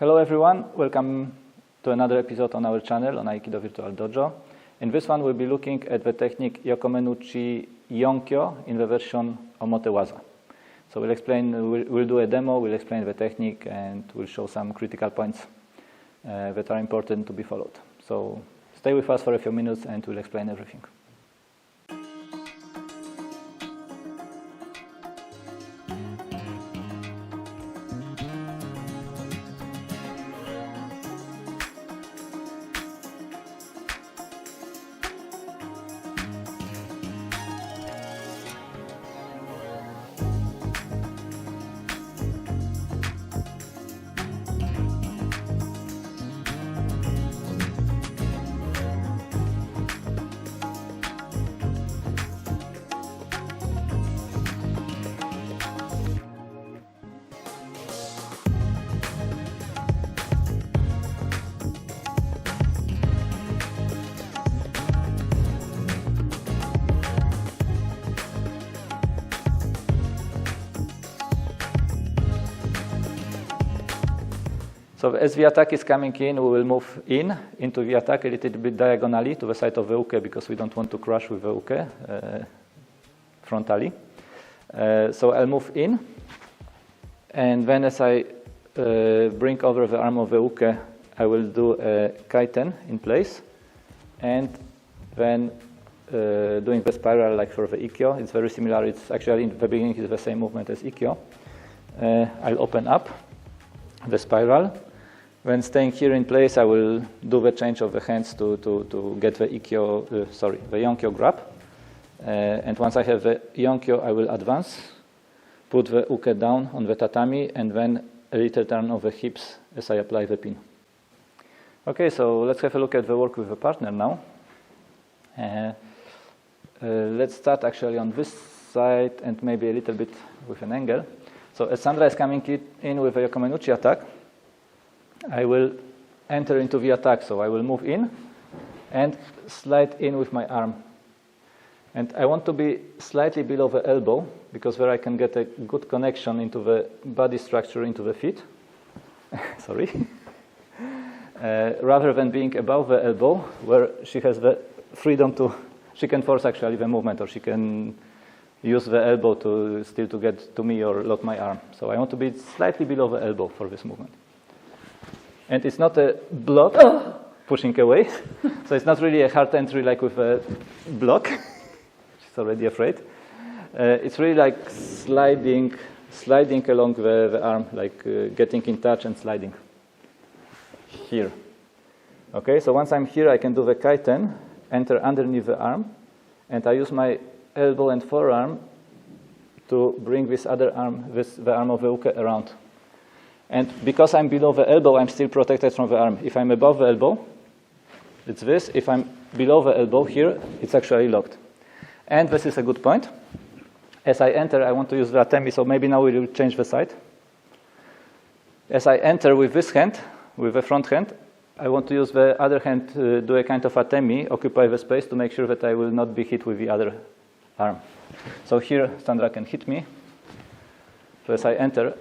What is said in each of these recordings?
Hello everyone, welcome to another episode on our channel on Aikido Virtual Dojo. In this one we'll be looking at the technique Yokomen'uchi Yonkyo in the version omote waza. So we'll do a demo, we'll explain the technique and we'll show some critical points that are important to be followed. So stay with us for a few minutes and we'll explain everything. So as the attack is coming in, we will move into the attack a little bit diagonally to the side of the uke because we don't want to crush with the uke frontally. So I'll move in, and then as I bring over the arm of the uke, I will do a kaiten in place, and then doing the spiral like for the Ikkyo. It's very similar. It's actually in the beginning it's the same movement as Ikkyo. I'll open up the spiral. When staying here in place, I will do the change of the hands to get the Ikkyo, the Yonkyo grab. And once I have the Yonkyo, I will advance, put the uke down on the tatami, and then a little turn of the hips as I apply the pin. Okay, so let's have a look at the work with the partner now. Let's start actually on this side and maybe a little bit with an angle. So as Sandra is coming in with a Yokomen'uchi attack, I will enter into the attack. So I will move in and slide in with my arm. And I want to be slightly below the elbow because there I can get a good connection into the body structure, into the feet. Sorry. Rather than being above the elbow, where she has the freedom to, she can force actually the movement, or she can use the elbow to get to me or lock my arm. So I want to be slightly below the elbow for this movement. And it's not a block pushing away. So it's not really a hard entry like with a block. She's already afraid. It's really like sliding along the arm, like getting in touch and sliding. Here. Okay, so once I'm here, I can do the kaiten, enter underneath the arm, and I use my elbow and forearm to bring this other arm, the arm of the uke around. And because I'm below the elbow, I'm still protected from the arm. If I'm above the elbow, it's this. If I'm below the elbow here, it's actually locked. And this is a good point. As I enter, I want to use the atemi, so maybe now we will change the side. As I enter with this hand, with the front hand, I want to use the other hand to do a kind of atemi, occupy the space to make sure that I will not be hit with the other arm. So here, Sandra can hit me. So as I enter,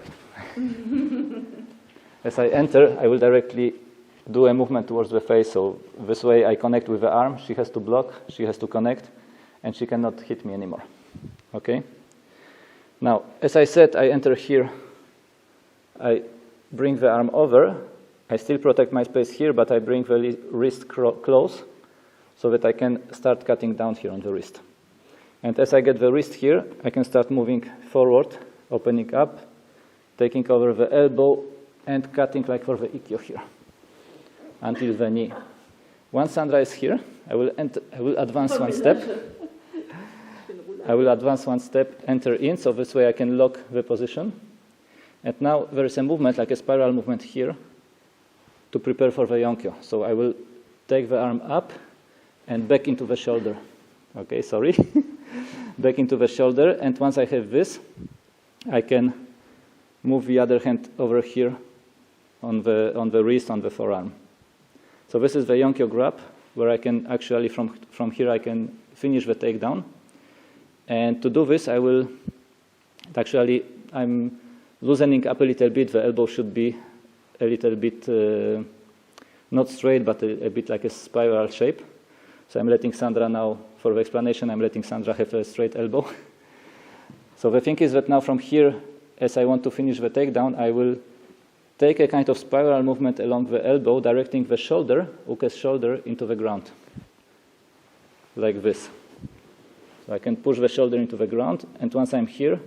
I will directly do a movement towards the face. So this way I connect with the arm. She has to block, she has to connect, and she cannot hit me anymore. Okay? Now, as I said, I enter here. I bring the arm over. I still protect my space here, but I bring the wrist close so that I can start cutting down here on the wrist. And as I get the wrist here, I can start moving forward, opening up, taking over the elbow, and cutting like for the Ikkyo here, until the knee. Once Sandra is here, I will advance one step. I will advance one step, enter in, so this way I can lock the position. And now there is a movement, like a spiral movement here, to prepare for the Yonkyo. So I will take the arm up and back into the shoulder. Okay, sorry. Back into the shoulder, and once I have this, I can move the other hand over here on the wrist, on the forearm. So this is the Yonkyo grab, where I can actually, from here, I can finish the takedown. And to do this, I will actually, I'm loosening up a little bit. The elbow should be a little bit, not straight, but a bit like a spiral shape. So I'm letting Sandra now, for the explanation, I'm letting Sandra have a straight elbow. So the thing is that now from here, as I want to finish the takedown, I will take a kind of spiral movement along the elbow, directing the shoulder, Uke's shoulder, into the ground, like this. So I can push the shoulder into the ground, and once I'm here,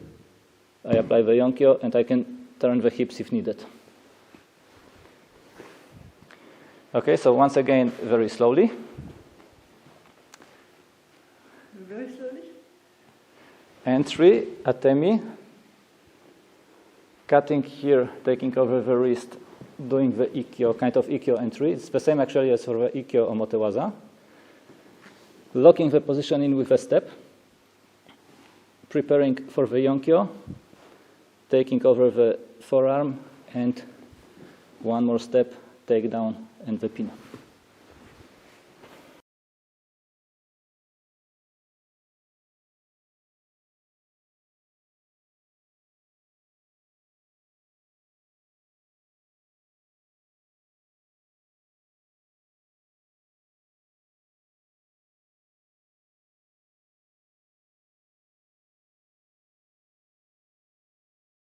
I apply the Yonkyo, and I can turn the hips if needed. Okay, so once again, very slowly. Very slowly. Entry, atemi, cutting here, taking over the wrist, doing the Ikkyo, kind of Ikkyo entry. It's the same actually as for the Ikkyo omote waza. Locking the position in with a step, preparing for the Yonkyo, taking over the forearm, and one more step, takedown, and the pin.